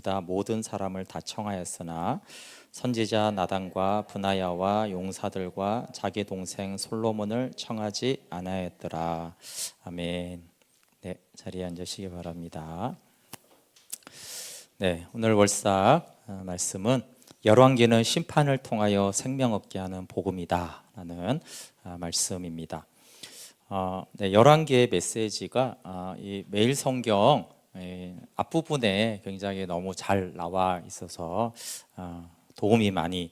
유다 모든 사람을 다 청하였으나 선지자 나단과 브나야와 용사들과 자기 동생 솔로몬을 청하지 않았더라. 아멘. 네, 자리에 앉으시기 바랍니다. 네, 오늘 월삭 말씀은 열왕기는 심판을 통하여 생명 얻게 하는 복음이다 라는 말씀입니다. 네, 열왕기의 메시지가 이 매일 성경 앞부분에 굉장히 너무 잘 나와 있어서 도움이 많이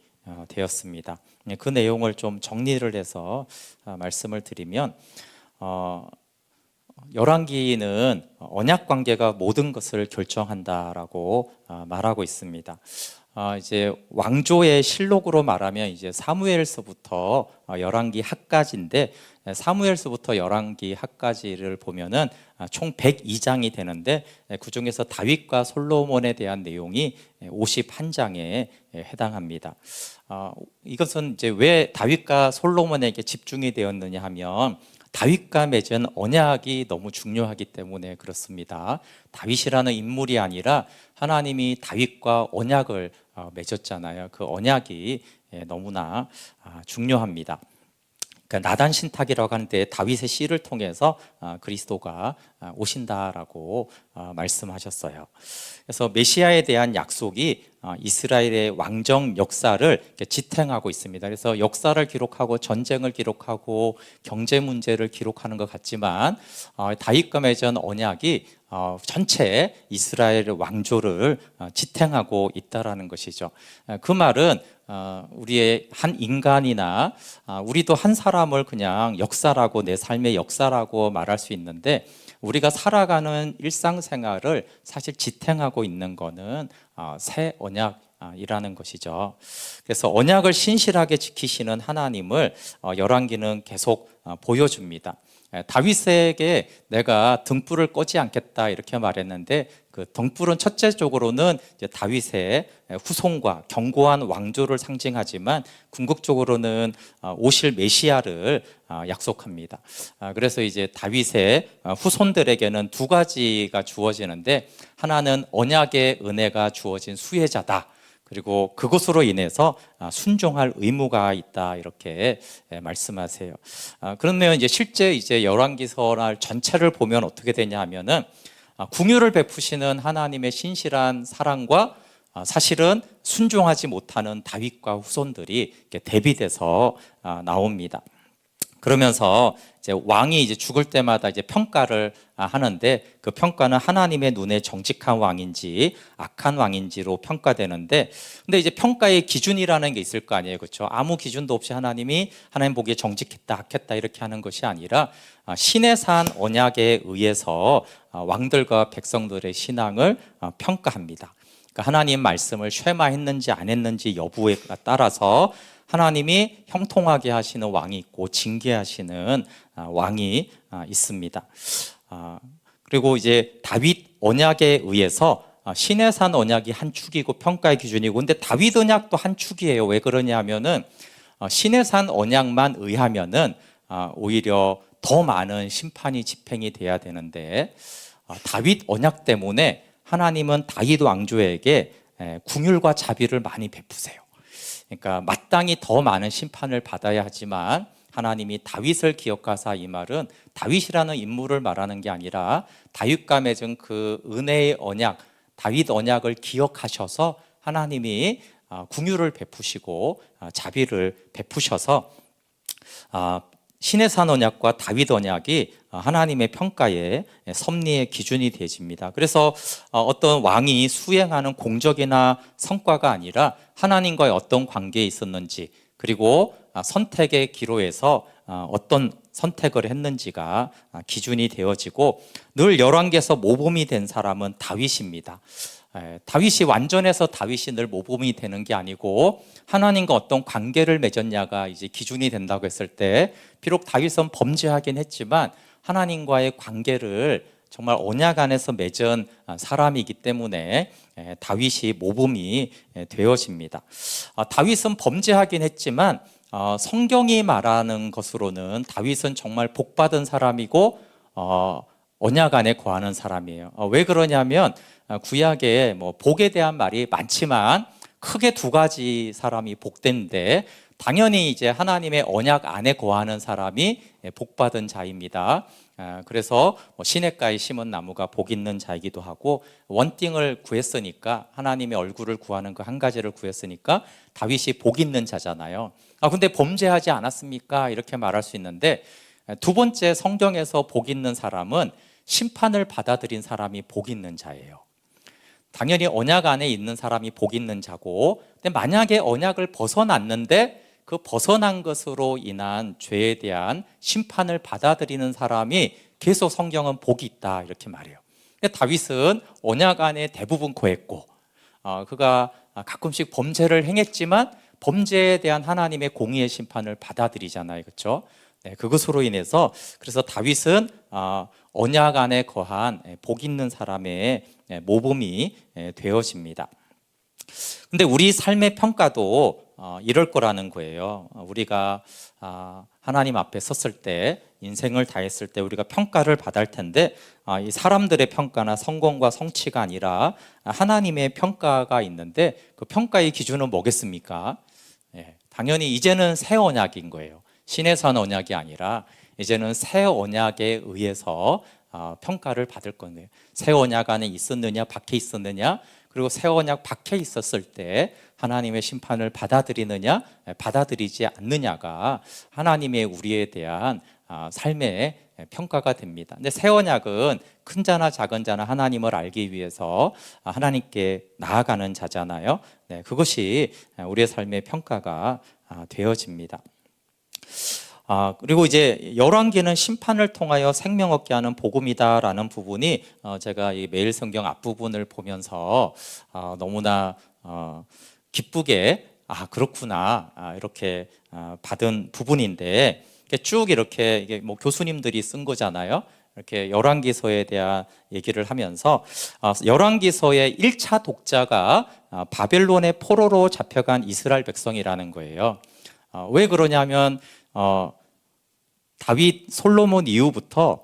되었습니다. 그 내용을 좀 정리를 해서 말씀을 드리면 열왕기는 언약 관계가 모든 것을 결정한다라고 말하고 있습니다. 이제 왕조의 실록으로 말하면 이제 사무엘서부터 열왕기 하까지인데, 사무엘서부터 열왕기 하까지를 보면은 총 102장이 되는데, 그 중에서 다윗과 솔로몬에 대한 내용이 51장에 해당합니다. 이것은 이제 왜 다윗과 솔로몬에게 집중이 되었느냐 하면 다윗과 맺은 언약이 너무 중요하기 때문에 그렇습니다. 다윗이라는 인물이 아니라 하나님이 다윗과 언약을 맺었잖아요. 그 언약이 너무나 중요합니다. 그러니까 나단 신탁이라고 하는데 다윗의 씨를 통해서 그리스도가 오신다라고 말씀하셨어요. 그래서 메시아에 대한 약속이 이스라엘의 왕정 역사를 지탱하고 있습니다. 그래서 역사를 기록하고 전쟁을 기록하고 경제 문제를 기록하는 것 같지만 다윗과 맺은 언약이 전체 이스라엘 왕조를 지탱하고 있다라는 것이죠. 그 말은 우리의 한 인간이나 우리도 한 사람을 그냥 역사라고, 내 삶의 역사라고 말할 수 있는데, 우리가 살아가는 일상생활을 사실 지탱하고 있는 것은 새 언약이라는 것이죠. 그래서 언약을 신실하게 지키시는 하나님을 열왕기는 계속 보여줍니다. 다윗에게 내가 등불을 꺼지 않겠다 이렇게 말했는데, 그 등불은 첫째적으로는 이제 다윗의 후손과 견고한 왕조를 상징하지만 궁극적으로는 오실 메시아를 약속합니다. 그래서 이제 다윗의 후손들에게는 두 가지가 주어지는데, 하나는 언약의 은혜가 주어진 수혜자다, 그리고 그것으로 인해서 순종할 의무가 있다, 이렇게 말씀하세요. 그러면 이제 실제 이제 열왕기서 전체를 보면 어떻게 되냐 하면은 긍휼을 베푸시는 하나님의 신실한 사랑과 사실은 순종하지 못하는 다윗과 후손들이 대비돼서 나옵니다. 그러면서 이제 왕이 이제 죽을 때마다 이제 평가를 하는데, 그 평가는 하나님의 눈에 정직한 왕인지 악한 왕인지로 평가되는데, 근데 이제 평가의 기준이라는 게 있을 거 아니에요, 그렇죠? 아무 기준도 없이 하나님 보기에 정직했다, 악했다 이렇게 하는 것이 아니라 신의 산 언약에 의해서 왕들과 백성들의 신앙을 평가합니다. 그러니까 하나님 말씀을 쇠마했는지 안 했는지 여부에 따라서 하나님이 형통하게 하시는 왕이 있고 징계하시는 왕이 있습니다. 그리고 이제 다윗 언약에 의해서 신의 산 언약이 한 축이고 평가의 기준이고, 근데 다윗 언약도 한 축이에요. 왜 그러냐 하면은 신의 산 언약만 의하면은 오히려 더 많은 심판이 집행이 돼야 되는데, 다윗 언약 때문에 하나님은 다윗 왕조에게 긍휼과 자비를 많이 베푸세요. 그러니까 마땅히 더 많은 심판을 받아야 하지만 하나님이 다윗을 기억하사, 이 말은 다윗이라는 인물을 말하는 게 아니라 다윗과 맺은 그 은혜의 언약, 다윗 언약을 기억하셔서 하나님이 긍휼을 베푸시고 자비를 베푸셔서 신의 산 언약과 다윗 언약이 하나님의 평가의 섭리의 기준이 되어집니다. 그래서 어떤 왕이 수행하는 공적이나 성과가 아니라 하나님과의 어떤 관계에 있었는지, 그리고 선택의 기로에서 어떤 선택을 했는지가 기준이 되어지고, 늘 열왕기에서 모범이 된 사람은 다윗입니다. 다윗이 완전해서 다윗이 늘 모범이 되는 게 아니고, 하나님과 어떤 관계를 맺었냐가 이제 기준이 된다고 했을 때, 비록 다윗은 범죄하긴 했지만 하나님과의 관계를 정말 언약 안에서 맺은 사람이기 때문에 다윗이 모범이 되어집니다. 다윗은 범죄하긴 했지만 성경이 말하는 것으로는 다윗은 정말 복받은 사람이고 언약 안에 거하는 사람이에요. 왜 그러냐면 구약에 뭐 복에 대한 말이 많지만 크게 두 가지 사람이 복된데, 당연히 이제 하나님의 언약 안에 거하는 사람이 복받은 자입니다. 그래서 시냇가에 심은 나무가 복 있는 자이기도 하고, 원띵을 구했으니까, 하나님의 얼굴을 구하는 그 한 가지를 구했으니까 다윗이 복 있는 자잖아요. 근데 범죄하지 않았습니까? 이렇게 말할 수 있는데, 두 번째 성경에서 복 있는 사람은 심판을 받아들인 사람이 복 있는 자예요. 당연히 언약 안에 있는 사람이 복 있는 자고, 근데 만약에 언약을 벗어났는데 그 벗어난 것으로 인한 죄에 대한 심판을 받아들이는 사람이 계속 성경은 복이 있다 이렇게 말해요. 다윗은 언약 안에 대부분 거했고, 그가 가끔씩 범죄를 행했지만 범죄에 대한 하나님의 공의의 심판을 받아들이잖아요, 그렇죠? 네, 그것으로 인해서 그래서 다윗은 언약 안에 거한 복 있는 사람의 모범이 되어집니다. 근데 우리 삶의 평가도 이럴 거라는 거예요. 우리가 하나님 앞에 섰을 때, 인생을 다했을 때 우리가 평가를 받을 텐데, 이 사람들의 평가나 성공과 성취가 아니라 하나님의 평가가 있는데, 그 평가의 기준은 뭐겠습니까? 당연히 이제는 새 언약인 거예요. 신에서 한 언약이 아니라 이제는 새 언약에 의해서 평가를 받을 건데요. 새 언약 안에 있었느냐 밖에 있었느냐, 그리고 새 언약 밖에 있었을 때 하나님의 심판을 받아들이느냐 받아들이지 않느냐가 하나님의 우리에 대한 삶의 평가가 됩니다. 근데 새 언약은 큰 자나 작은 자나 하나님을 알기 위해서 하나님께 나아가는 자잖아요. 네, 그것이 우리의 삶의 평가가 되어집니다. 그리고 이제 열왕기는 심판을 통하여 생명 얻게 하는 복음이다라는 부분이 제가 이 매일 성경 앞부분을 보면서 너무나 기쁘게 그렇구나 이렇게 받은 부분인데, 쭉 이렇게 이게 뭐 교수님들이 쓴 거잖아요. 이렇게 열왕기서에 대한 얘기를 하면서 열왕기서의 1차 독자가 바벨론의 포로로 잡혀간 이스라엘 백성이라는 거예요. 왜 그러냐면 다윗 솔로몬 이후부터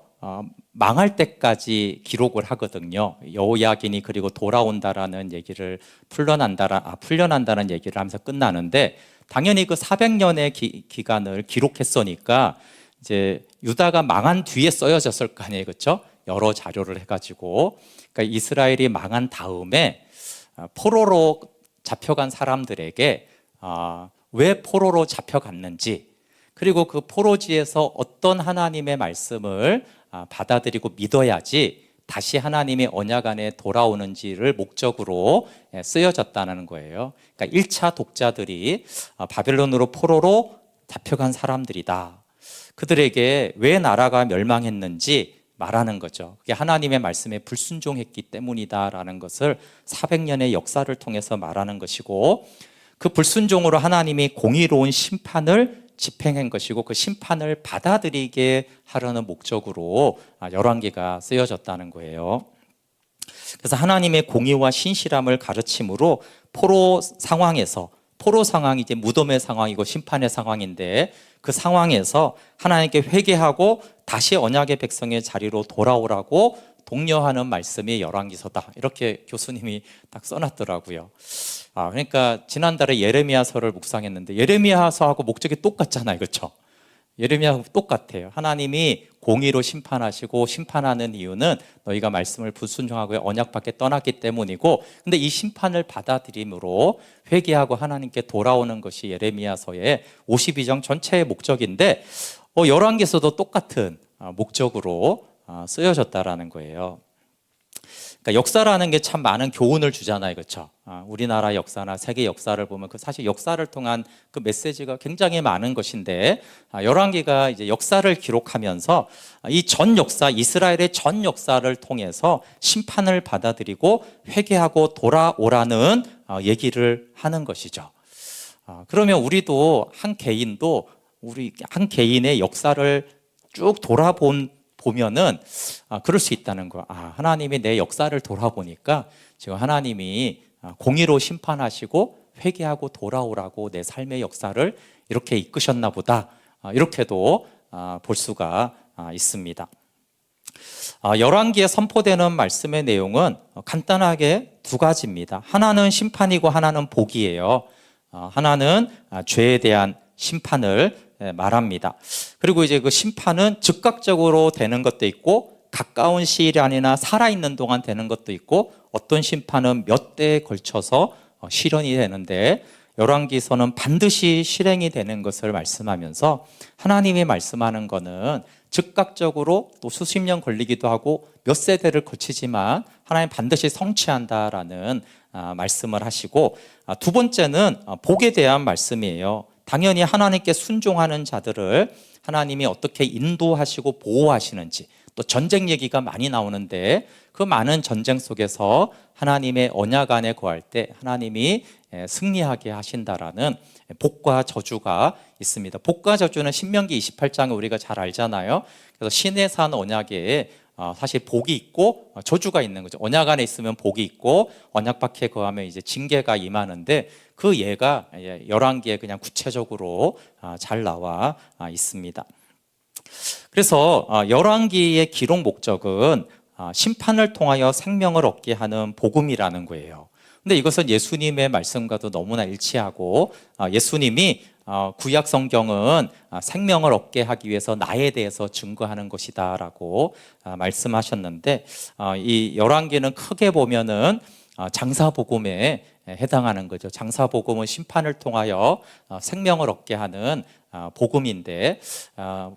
망할 때까지 기록을 하거든요. 여호야긴이 그리고 돌아온다라는 얘기를 풀려난다는 얘기를 하면서 끝나는데, 당연히 그 400년의 기간을 기록했으니까 이제 유다가 망한 뒤에 써여졌을 거 아니에요, 그렇죠? 여러 자료를 해가지고, 그러니까 이스라엘이 망한 다음에 포로로 잡혀간 사람들에게 왜 포로로 잡혀갔는지, 그리고 그 포로지에서 어떤 하나님의 말씀을 받아들이고 믿어야지 다시 하나님의 언약 안에 돌아오는지를 목적으로 쓰여졌다는 거예요. 그러니까 1차 독자들이 바벨론으로 포로로 잡혀간 사람들이다. 그들에게 왜 나라가 멸망했는지 말하는 거죠. 그게 하나님의 말씀에 불순종했기 때문이다라는 것을 400년의 역사를 통해서 말하는 것이고, 그 불순종으로 하나님이 공의로운 심판을 집행한 것이고, 그 심판을 받아들이게 하려는 목적으로 열왕기가 쓰여졌다는 거예요. 그래서 하나님의 공의와 신실함을 가르침으로 포로 상황이 이제 무덤의 상황이고 심판의 상황인데, 그 상황에서 하나님께 회개하고 다시 언약의 백성의 자리로 돌아오라고 독려하는 말씀이 열왕기서다, 이렇게 교수님이 딱 써놨더라고요. 그러니까 지난달에 예레미야서를 묵상했는데 예레미야서하고 목적이 똑같잖아요, 그렇죠? 예레미야하고 똑같아요. 하나님이 공의로 심판하시고, 심판하는 이유는 너희가 말씀을 불순종하고 언약 밖에 떠났기 때문이고, 근데 이 심판을 받아들임으로 회개하고 하나님께 돌아오는 것이 예레미야서의 52장 전체의 목적인데, 열왕기서도 똑같은 목적으로 쓰여졌다라는 거예요. 그러니까 역사라는 게 참 많은 교훈을 주잖아요, 그렇죠? 우리나라 역사나 세계 역사를 보면 사실 역사를 통한 그 메시지가 굉장히 많은 것인데, 열왕기가 이제 역사를 기록하면서 이 전 역사, 이스라엘의 전 역사를 통해서 심판을 받아들이고 회개하고 돌아오라는 얘기를 하는 것이죠. 그러면 우리도 우리 한 개인의 역사를 쭉 보면은 그럴 수 있다는 거야. 하나님이 내 역사를 돌아보니까 지금 하나님이 공의로 심판하시고 회개하고 돌아오라고 내 삶의 역사를 이렇게 이끄셨나 보다, 이렇게도 볼 수가 있습니다. 열왕기에 선포되는 말씀의 내용은 간단하게 두 가지입니다. 하나는 심판이고 하나는 복이에요. 하나는 죄에 대한 심판을 말합니다. 그리고 이제 그 심판은 즉각적으로 되는 것도 있고 가까운 시일 안이나 살아있는 동안 되는 것도 있고 어떤 심판은 몇 대에 걸쳐서 실현이 되는데 열왕기서는 반드시 실행이 되는 것을 말씀하면서 하나님이 말씀하는 거는 즉각적으로 또 수십 년 걸리기도 하고 몇 세대를 거치지만 하나님 반드시 성취한다라는 말씀을 하시고, 두 번째는 복에 대한 말씀이에요. 당연히 하나님께 순종하는 자들을 하나님이 어떻게 인도하시고 보호하시는지, 또 전쟁 얘기가 많이 나오는데 그 많은 전쟁 속에서 하나님의 언약 안에 거할 때 하나님이 승리하게 하신다라는 복과 저주가 있습니다. 복과 저주는 신명기 28장을 우리가 잘 알잖아요. 그래서 신의 산 언약에 사실 복이 있고 저주가 있는 거죠. 언약 안에 있으면 복이 있고 언약 밖에 거하면 이제 징계가 임하는데 그 예가 열왕기에 그냥 구체적으로 잘 나와 있습니다. 그래서 열왕기의 기록 목적은 심판을 통하여 생명을 얻게 하는 복음이라는 거예요. 근데 이것은 예수님의 말씀과도 너무나 일치하고, 예수님이 구약 성경은 생명을 얻게 하기 위해서 나에 대해서 증거하는 것이다 라고 말씀하셨는데, 이 열왕기는 크게 보면은 장사복음에 해당하는 거죠. 장사복음은 심판을 통하여 생명을 얻게 하는 복음인데,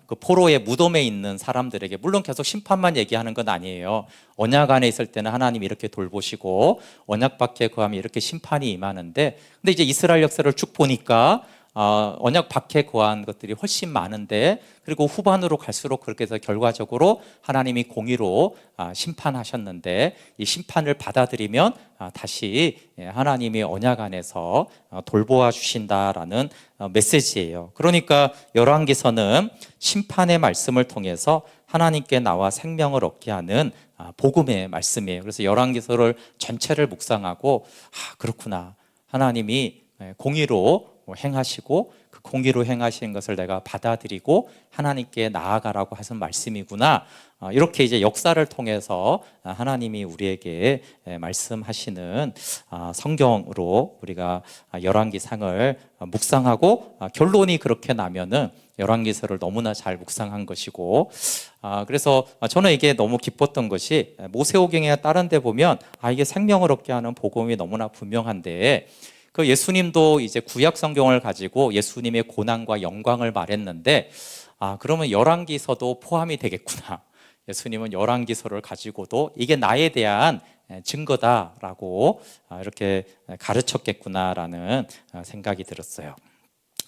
그 포로의 무덤에 있는 사람들에게 물론 계속 심판만 얘기하는 건 아니에요. 언약 안에 있을 때는 하나님이 이렇게 돌보시고 언약 밖에 거하면 이렇게 심판이 임하는데, 근데 이제 이스라엘 역사를 쭉 보니까 언약 밖에 거한 것들이 훨씬 많은데, 그리고 후반으로 갈수록 그렇게 해서 결과적으로 하나님이 공의로 심판하셨는데, 이 심판을 받아들이면 다시 하나님이 언약 안에서 돌보아 주신다라는 메시지예요. 그러니까 열왕기서는 심판의 말씀을 통해서 하나님께 나와 생명을 얻게 하는 복음의 말씀이에요. 그래서 열왕기서를 전체를 묵상하고 그렇구나, 하나님이 공의로 행하시고 그 공의로 행하시는 것을 내가 받아들이고 하나님께 나아가라고 하신 말씀이구나, 이렇게 이제 역사를 통해서 하나님이 우리에게 말씀하시는 성경으로 우리가 열왕기상을 묵상하고 결론이 그렇게 나면은 열왕기서를 너무나 잘 묵상한 것이고, 그래서 저는 이게 너무 기뻤던 것이 모세오경에 다른 데 보면 이게 생명을 얻게 하는 복음이 너무나 분명한데, 그 예수님도 이제 구약 성경을 가지고 예수님의 고난과 영광을 말했는데, 그러면 열왕기서도 포함이 되겠구나. 예수님은 열왕기서를 가지고도 이게 나에 대한 증거다라고 이렇게 가르쳤겠구나라는 생각이 들었어요.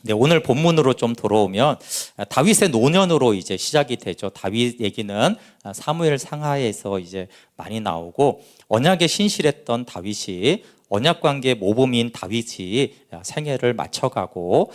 네, 오늘 본문으로 좀 돌아오면 다윗의 노년으로 이제 시작이 되죠. 다윗 얘기는 사무엘 상하에서 이제 많이 나오고, 언약에 신실했던 다윗이 언약 관계 모범인 다윗이 생애를 마쳐가고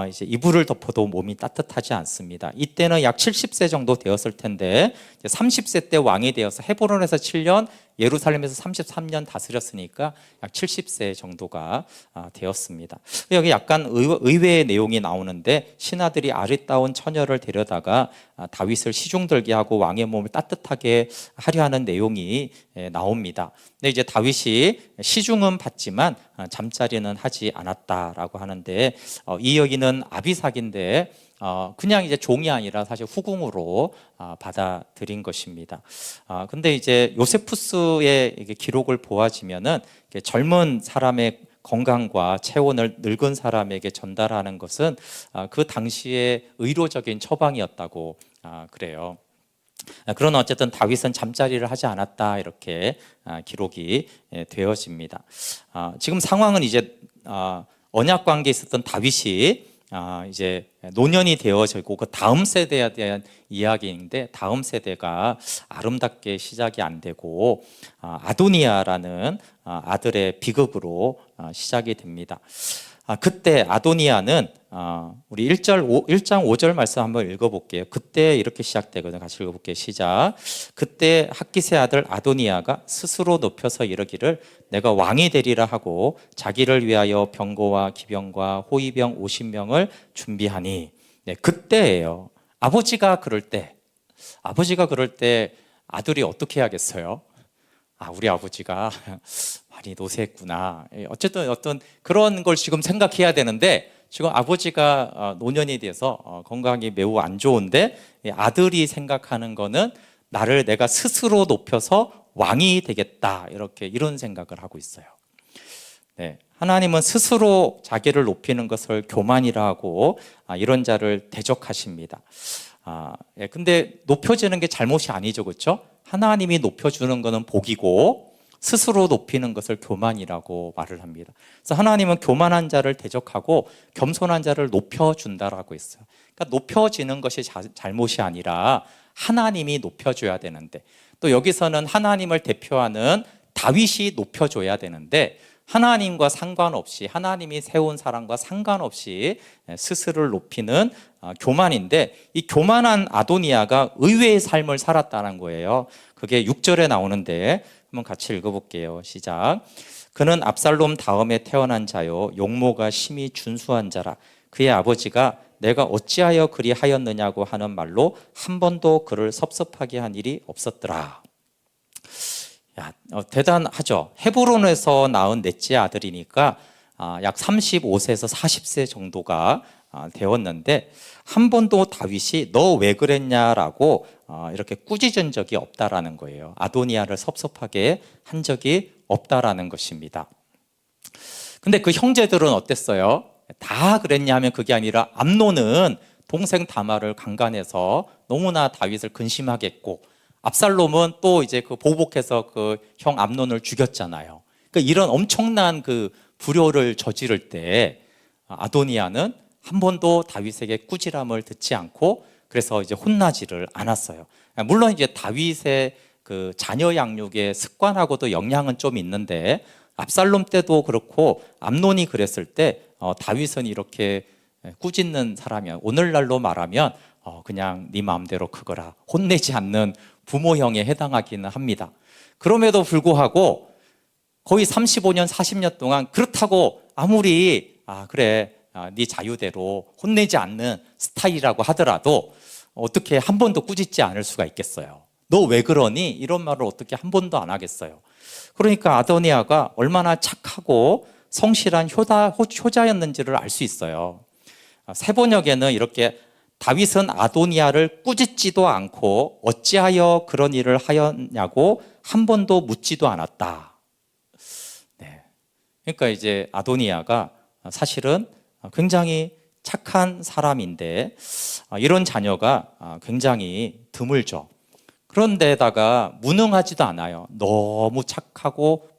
이제 이불을 덮어도 몸이 따뜻하지 않습니다. 이때는 약 70세 정도 되었을 텐데 30세 때 왕이 되어서 헤브론에서 7년, 예루살렘에서 33년 다스렸으니까 약 70세 정도가 되었습니다. 여기 약간 의외의 내용이 나오는데, 신하들이 아리따운 처녀를 데려다가 다윗을 시중들게 하고 왕의 몸을 따뜻하게 하려 하는 내용이 나옵니다. 근데 이제 다윗이 시중은 받지만 잠자리는 하지 않았다라고 하는데, 이 여기는 아비삭인데 그냥 이제 종이 아니라 사실 후궁으로 받아들인 것입니다. 근데 이제 요세푸스의 기록을 보아지면은 젊은 사람의 건강과 체온을 늙은 사람에게 전달하는 것은 그 당시의 의료적인 처방이었다고 그래요. 그러나 어쨌든 다윗은 잠자리를 하지 않았다, 이렇게 기록이 되어집니다. 지금 상황은 이제 언약 관계에 있었던 다윗이 이제 노년이 되어지고 그 다음 세대에 대한 이야기인데, 다음 세대가 아름답게 시작이 안 되고 아도니아라는 아들의 비극으로 시작이 됩니다. 그때 아도니아는 우리 1장 5절 말씀 한번 읽어볼게요. 그때 이렇게 시작되거든요. 같이 읽어볼게요. 시작. 그때 학기세 아들 아도니아가 스스로 높여서 이르기를 내가 왕이 되리라 하고 자기를 위하여 병거와 기병과 호위병 50명을 준비하니. 네, 그때예요. 아버지가 그럴 때 아들이 어떻게 해야겠어요? 우리 아버지가 많이 노쇠했구나. 어쨌든 어떤 그런 걸 지금 생각해야 되는데 지금 아버지가 노년이 돼서 건강이 매우 안 좋은데 아들이 생각하는 거는 나를 내가 스스로 높여서 왕이 되겠다, 이런 생각을 하고 있어요. 네, 하나님은 스스로 자기를 높이는 것을 교만이라 하고 이런 자를 대적하십니다. 근데 높여지는 게 잘못이 아니죠, 그렇죠? 하나님이 높여주는 것은 복이고 스스로 높이는 것을 교만이라고 말을 합니다. 그래서 하나님은 교만한 자를 대적하고 겸손한 자를 높여준다라고 했어요. 그러니까 높여지는 것이 잘못이 아니라 하나님이 높여줘야 되는데, 또 여기서는 하나님을 대표하는 다윗이 높여줘야 되는데 하나님과 상관없이, 하나님이 세운 사람과 상관없이 스스로를 높이는 교만인데, 이 교만한 아도니아가 의외의 삶을 살았다는 거예요. 그게 6절에 나오는데 한번 같이 읽어볼게요. 시작. 그는 압살롬 다음에 태어난 자요, 용모가 심히 준수한 자라. 그의 아버지가 내가 어찌하여 그리 하였느냐고 하는 말로 한 번도 그를 섭섭하게 한 일이 없었더라. 대단하죠. 헤브론에서 낳은 넷째 아들이니까 약 35세에서 40세 정도가 되었는데 한 번도 다윗이 너 왜 그랬냐라고 이렇게 꾸짖은 적이 없다라는 거예요. 아도니아를 섭섭하게 한 적이 없다라는 것입니다. 근데 그 형제들은 어땠어요? 다 그랬냐면 그게 아니라 암논은 동생 다말을 강간해서 너무나 다윗을 근심하게 했고, 압살롬은 또 이제 그 보복해서 그 형 암논을 죽였잖아요. 그러니까 이런 엄청난 그 불효를 저지를 때 아도니아는 한 번도 다윗에게 꾸지람을 듣지 않고 그래서 이제 혼나지를 않았어요. 물론 이제 다윗의 그 자녀 양육의 습관하고도 영향은 좀 있는데 압살롬 때도 그렇고 암논이 그랬을 때 다윗은 이렇게 꾸짖는 사람이야. 오늘날로 말하면 그냥 네 마음대로 크거라, 혼내지 않는 부모형에 해당하기는 합니다. 그럼에도 불구하고 거의 35년 40년 동안 그렇다고 아무리 그래 네 자유대로 혼내지 않는 스타일이라고 하더라도 어떻게 한 번도 꾸짖지 않을 수가 있겠어요? 너 왜 그러니? 이런 말을 어떻게 한 번도 안 하겠어요? 그러니까 아도니아가 얼마나 착하고 성실한 효자였는지를 알 수 있어요. 세번역에는 이렇게 다윗은 아도니아를 꾸짖지도 않고 어찌하여 그런 일을 하였냐고 한 번도 묻지도 않았다. 네. 그러니까 이제 아도니아가 사실은 굉장히 착한 사람인데 이런 자녀가 굉장히 드물죠. 그런데다가 무능하지도 않아요. 너무 착하고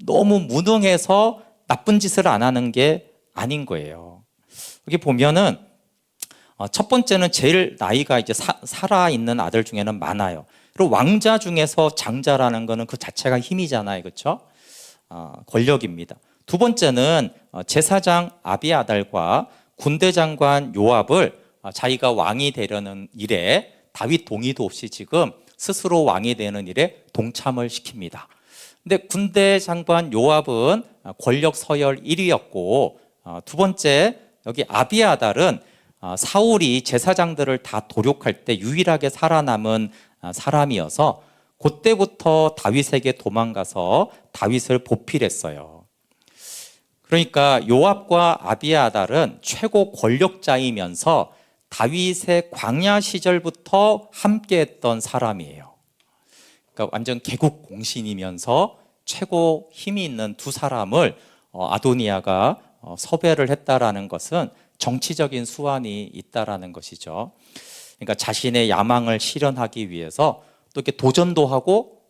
너무 무능해서 나쁜 짓을 안 하는 게 아닌 거예요. 여기 보면은 첫 번째는 제일 나이가 이제 살아있는 아들 중에는 많아요. 그리고 왕자 중에서 장자라는 거는 그 자체가 힘이잖아요, 그렇죠? 권력입니다. 두 번째는 제사장 아비아달과 군대 장관 요압을 자기가 왕이 되려는 일에 다윗 동의도 없이 지금 스스로 왕이 되는 일에 동참을 시킵니다. 근데 군대 장관 요압은 권력 서열 1위였고 두 번째 여기 아비아달은 사울이 제사장들을 다 도륙할 때 유일하게 살아남은 사람이어서 그때부터 다윗에게 도망가서 다윗을 보필했어요. 그러니까 요압과 아비아달은 최고 권력자이면서 다윗의 광야 시절부터 함께했던 사람이에요. 그러니까 완전 개국 공신이면서 최고 힘이 있는 두 사람을 아도니아가 섭외를 했다라는 것은 정치적인 수완이 있다라는 것이죠. 그러니까 자신의 야망을 실현하기 위해서 또 이렇게 도전도 하고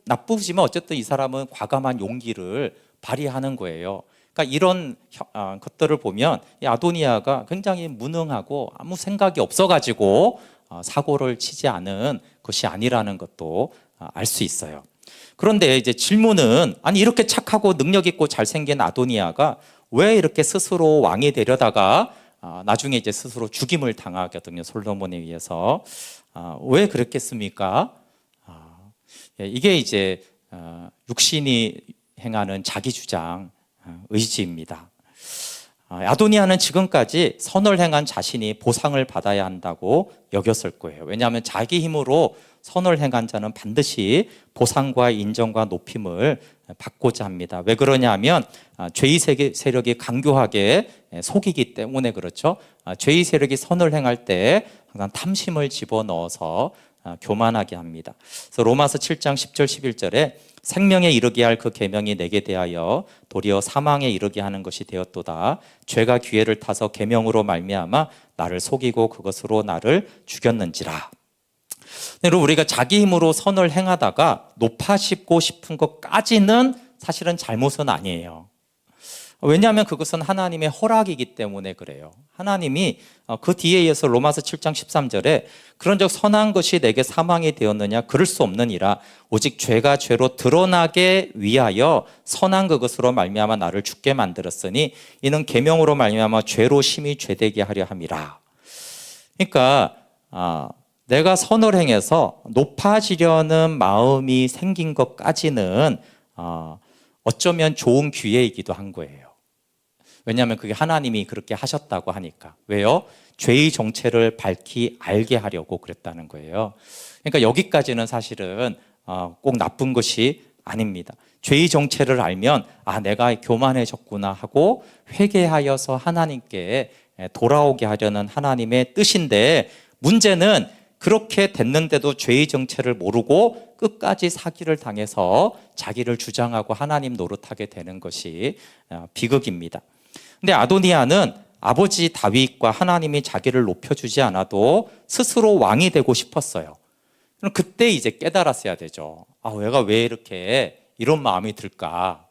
나쁘지만 어쨌든 이 사람은 과감한 용기를 발휘하는 거예요. 그러니까 이런 것들을 보면 이 아도니아가 굉장히 무능하고 아무 생각이 없어가지고 사고를 치지 않은 것이 아니라는 것도 알 수 있어요. 그런데 이제 질문은 아니 이렇게 착하고 능력 있고 잘생긴 아도니아가 왜 이렇게 스스로 왕이 되려다가 나중에 이제 스스로 죽임을 당하거든요. 솔로몬에 의해서. 왜 그랬겠습니까? 이게 이제 육신이 행하는 자기 주장, 의지입니다. 아도니아는 지금까지 선을 행한 자신이 보상을 받아야 한다고 여겼을 거예요. 왜냐하면 자기 힘으로 선을 행한 자는 반드시 보상과 인정과 높임을 받고자 합니다. 왜 그러냐 하면 죄의 세력이 강교하게 속이기 때문에 그렇죠. 죄의 세력이 선을 행할 때 항상 탐심을 집어넣어서 교만하게 합니다. 그래서 로마서 7장 10절 11절에 생명에 이르게 할 그 계명이 내게 대하여 도리어 사망에 이르게 하는 것이 되었도다. 죄가 기회를 타서 계명으로 말미암아 나를 속이고 그것으로 나를 죽였는지라. 여러분, 우리가 자기 힘으로 선을 행하다가 높아지고 싶은 것까지는 사실은 잘못은 아니에요. 왜냐하면 그것은 하나님의 허락이기 때문에 그래요. 하나님이 그 뒤에 이어서 로마서 7장 13절에 그런즉 선한 것이 내게 사망이 되었느냐 그럴 수 없느니라. 오직 죄가 죄로 드러나게 위하여 선한 그것으로 말미암아 나를 죽게 만들었으니 이는 계명으로 말미암아 죄로 심히 죄되게 하려 함이라. 그러니까 내가 선을 행해서 높아지려는 마음이 생긴 것까지는 어쩌면 좋은 기회이기도 한 거예요. 왜냐하면 그게 하나님이 그렇게 하셨다고 하니까. 왜요? 죄의 정체를 밝히 알게 하려고 그랬다는 거예요. 그러니까 여기까지는 사실은 꼭 나쁜 것이 아닙니다. 죄의 정체를 알면 내가 교만해졌구나 하고 회개하여서 하나님께 돌아오게 하려는 하나님의 뜻인데, 문제는 그렇게 됐는데도 죄의 정체를 모르고 끝까지 사기를 당해서 자기를 주장하고 하나님 노릇하게 되는 것이 비극입니다. 근데 아도니아는 아버지 다윗과 하나님이 자기를 높여주지 않아도 스스로 왕이 되고 싶었어요. 그럼 그때 이제 깨달았어야 되죠. 내가 왜 이렇게 이런 마음이 들까?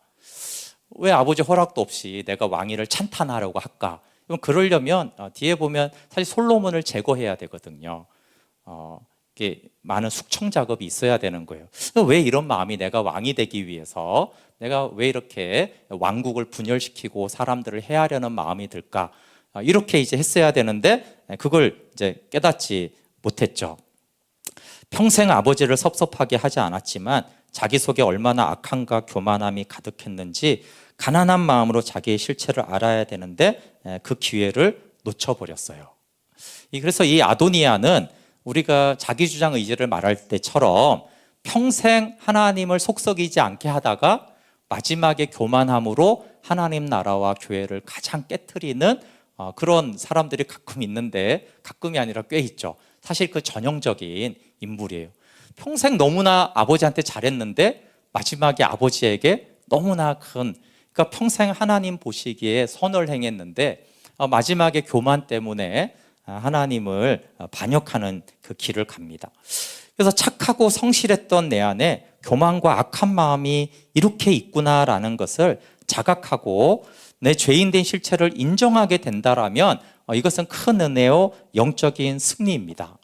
왜 아버지 허락도 없이 내가 왕위를 찬탄하려고 할까? 그러려면 뒤에 보면 사실 솔로몬을 제거해야 되거든요. 이게 많은 숙청 작업이 있어야 되는 거예요. 왜 이런 마음이, 내가 왕이 되기 위해서 내가 왜 이렇게 왕국을 분열시키고 사람들을 해하려는 마음이 들까? 이렇게 이제 했어야 되는데 그걸 이제 깨닫지 못했죠. 평생 아버지를 섭섭하게 하지 않았지만 자기 속에 얼마나 악함과 교만함이 가득했는지 가난한 마음으로 자기의 실체를 알아야 되는데 그 기회를 놓쳐버렸어요. 그래서 이 아도니아는 우리가 자기 주장 의지를 말할 때처럼 평생 하나님을 속썩이지 않게 하다가 마지막에 교만함으로 하나님 나라와 교회를 가장 깨트리는 그런 사람들이 가끔 있는데, 가끔이 아니라 꽤 있죠. 사실 그 전형적인 인물이에요. 평생 너무나 아버지한테 잘했는데 마지막에 아버지에게 너무나 그러니까 평생 하나님 보시기에 선을 행했는데 마지막에 교만 때문에 하나님을 반역하는 그 길을 갑니다. 그래서 착하고 성실했던 내 안에 교만과 악한 마음이 이렇게 있구나라는 것을 자각하고 내 죄인된 실체를 인정하게 된다라면 이것은 큰 은혜요 영적인 승리입니다.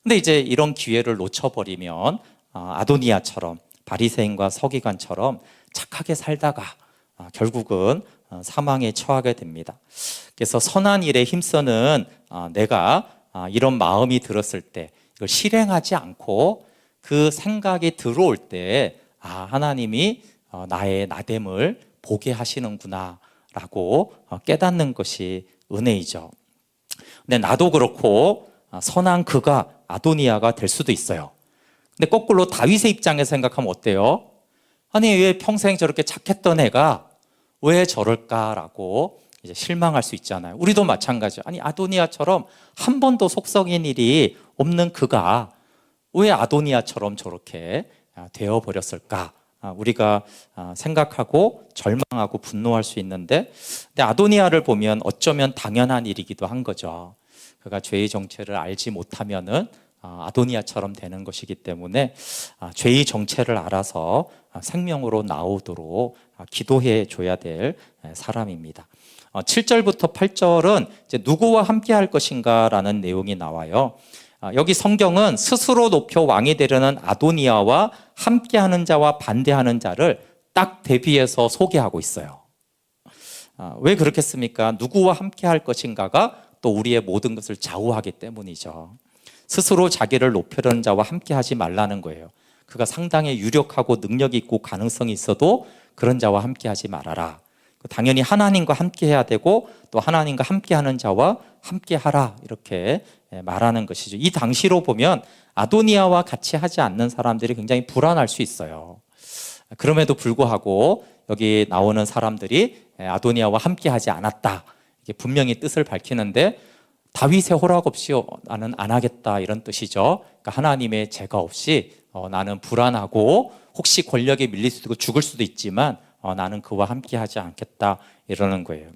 근데 이제 이런 기회를 놓쳐버리면 아도니아처럼, 바리새인과 서기관처럼 착하게 살다가 결국은 사망에 처하게 됩니다. 그래서 선한 일에 힘쓰는 내가 이런 마음이 들었을 때 이걸 실행하지 않고 그 생각이 들어올 때 하나님이 나의 나됨을 보게 하시는구나 라고 깨닫는 것이 은혜이죠. 근데 나도 그렇고 선한 그가 아도니아가 될 수도 있어요. 근데 거꾸로 다윗의 입장에서 생각하면 어때요? 아니 왜 평생 저렇게 착했던 애가 왜 저럴까라고 이제 실망할 수 있잖아요. 우리도 마찬가지죠. 아니 아도니아처럼 한 번도 속썩인 일이 없는 그가 왜 아도니아처럼 저렇게 되어버렸을까? 우리가 생각하고 절망하고 분노할 수 있는데, 근데 아도니아를 보면 어쩌면 당연한 일이기도 한 거죠. 그가 죄의 정체를 알지 못하면은 아도니아처럼 되는 것이기 때문에 죄의 정체를 알아서 생명으로 나오도록 기도해 줘야 될 사람입니다. 7절부터 8절은 이제 누구와 함께 할 것인가라는 내용이 나와요. 여기 성경은 스스로 높여 왕이 되려는 아도니아와 함께하는 자와 반대하는 자를 딱 대비해서 소개하고 있어요. 왜 그렇겠습니까? 누구와 함께 할 것인가가 또 우리의 모든 것을 좌우하기 때문이죠. 스스로 자기를 높이려는 자와 함께 하지 말라는 거예요. 그가 상당히 유력하고 능력이 있고 가능성이 있어도 그런 자와 함께 하지 말아라. 당연히 하나님과 함께 해야 되고 또 하나님과 함께하는 자와 함께하라 이렇게 말하는 것이죠. 이 당시로 보면 아도니아와 같이 하지 않는 사람들이 굉장히 불안할 수 있어요. 그럼에도 불구하고 여기 나오는 사람들이 아도니아와 함께하지 않았다. 이게 분명히 뜻을 밝히는데 다윗의 허락 없이 나는 안 하겠다 이런 뜻이죠. 그러니까 하나님의 제가 없이 나는 불안하고 혹시 권력에 밀릴 수도 있고 죽을 수도 있지만 나는 그와 함께하지 않겠다 이러는 거예요.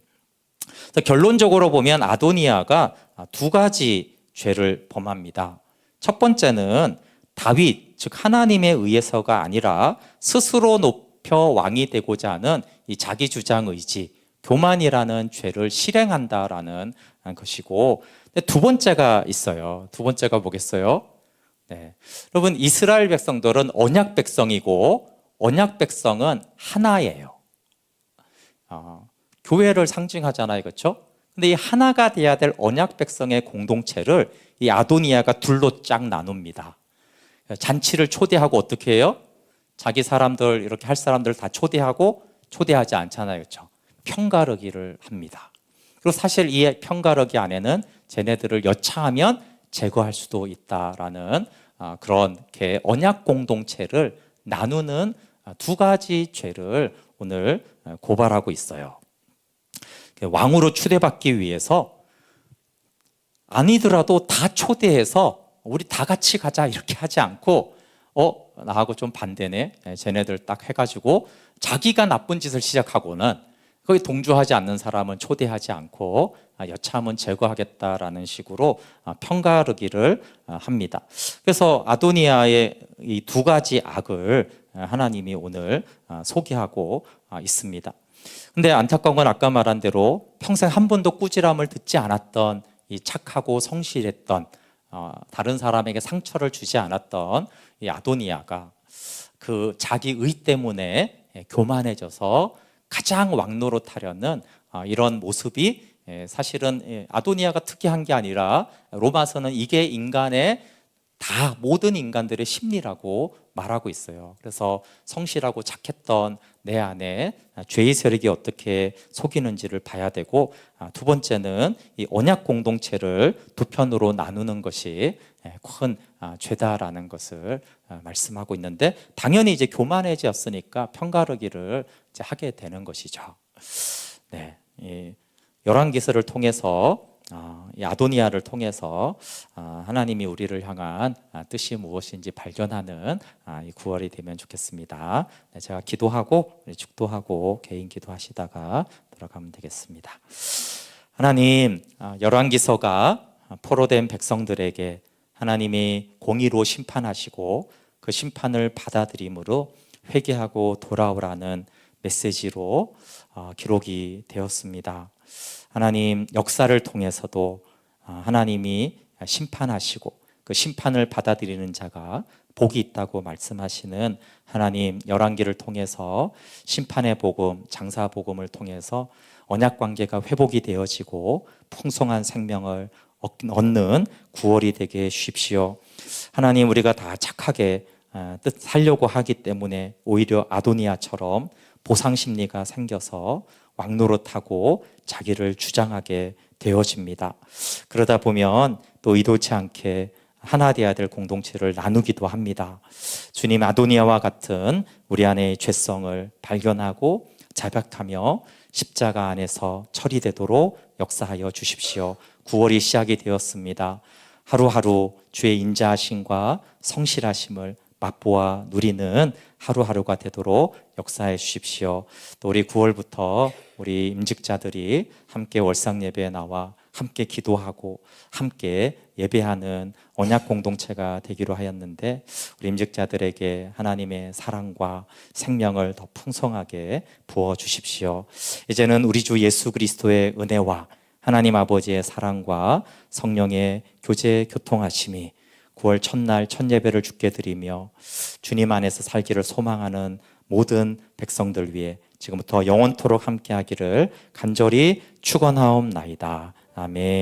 그래서 결론적으로 보면 아도니아가 두 가지 죄를 범합니다. 첫 번째는 다윗, 즉 하나님에 의해서가 아니라 스스로 높여 왕이 되고자 하는 이 자기 주장 의지, 교만이라는 죄를 실행한다라는 것이고, 두 번째가 있어요. 두 번째가 뭐겠어요? 네. 여러분, 이스라엘 백성들은 언약 백성이고 언약 백성은 하나예요. 교회를 상징하잖아요, 그렇죠? 근데 이 하나가 돼야 될 언약 백성의 공동체를 이 아도니아가 둘로 쫙 나눕니다. 잔치를 초대하고 어떻게 해요? 자기 사람들 이렇게 할 사람들 다 초대하고 초대하지 않잖아요, 그렇죠? 편가르기를 합니다. 그리고 사실 이 편가르기 안에는 쟤네들을 여차하면 제거할 수도 있다라는 그런 언약 공동체를 나누는 두 가지 죄를 오늘 고발하고 있어요. 왕으로 초대받기 위해서 아니더라도 다 초대해서 우리 다 같이 가자 이렇게 하지 않고 나하고 좀 반대네 쟤네들 딱 해가지고 자기가 나쁜 짓을 시작하고는 거기 동조하지 않는 사람은 초대하지 않고 여차하면 제거하겠다라는 식으로 편가르기를 합니다. 그래서 아도니아의 이 두 가지 악을 하나님이 오늘 소개하고 있습니다. 근데 안타까운 건 아까 말한 대로 평생 한 번도 꾸지람을 듣지 않았던 이 착하고 성실했던 다른 사람에게 상처를 주지 않았던 이 아도니아가 그 자기 의 때문에 교만해져서 가장 왕노릇하려는 이런 모습이 사실은 아도니아가 특이한 게 아니라 로마서는 이게 인간의 다 모든 인간들의 심리라고 말하고 있어요. 그래서 성실하고 착했던 내 안에 죄의 세력이 어떻게 속이는지를 봐야 되고, 두 번째는 이 언약 공동체를 두 편으로 나누는 것이 큰 죄다라는 것을 말씀하고 있는데, 당연히 이제 교만해졌으니까 편가르기를 이제 하게 되는 것이죠. 네, 이 열왕기서를 통해서 이 아도니아를 통해서 하나님이 우리를 향한 뜻이 무엇인지 발견하는 이 9월이 되면 좋겠습니다. 네, 제가 기도하고 축도하고 개인 기도하시다가 돌아가면 되겠습니다. 하나님, 열왕기서가 포로된 백성들에게 하나님이 공의로 심판하시고 그 심판을 받아들임으로 회개하고 돌아오라는 메시지로 기록이 되었습니다. 하나님, 역사를 통해서도 하나님이 심판하시고 그 심판을 받아들이는 자가 복이 있다고 말씀하시는 하나님, 열왕기를 통해서 심판의 복음, 장사 복음을 통해서 언약 관계가 회복이 되어지고 풍성한 생명을 얻는 9월이 되게 해주십시오. 하나님, 우리가 다 착하게 뜻 살려고 하기 때문에 오히려 아도니아처럼 보상 심리가 생겨서 왕노릇하고 자기를 주장하게 되어집니다. 그러다 보면 또 의도치 않게 하나 되어야 될 공동체를 나누기도 합니다. 주님, 아도니아와 같은 우리 안의 죄성을 발견하고 자백하며 십자가 안에서 처리되도록 역사하여 주십시오. 9월이 시작이 되었습니다. 하루하루 주의 인자하심과 성실하심을 맛보아 누리는 하루하루가 되도록 역사해 주십시오. 또 우리 9월부터 우리 임직자들이 함께 월상 예배에 나와 함께 기도하고 함께 예배하는 언약 공동체가 되기로 하였는데, 우리 임직자들에게 하나님의 사랑과 생명을 더 풍성하게 부어 주십시오. 이제는 우리 주 예수 그리스도의 은혜와 하나님 아버지의 사랑과 성령의 교제 교통하심이 9월 첫날 첫 예배를 주께 드리며 주님 안에서 살기를 소망하는 모든 백성들 위해 지금부터 영원토록 함께하기를 간절히 축원하옵나이다. 아멘.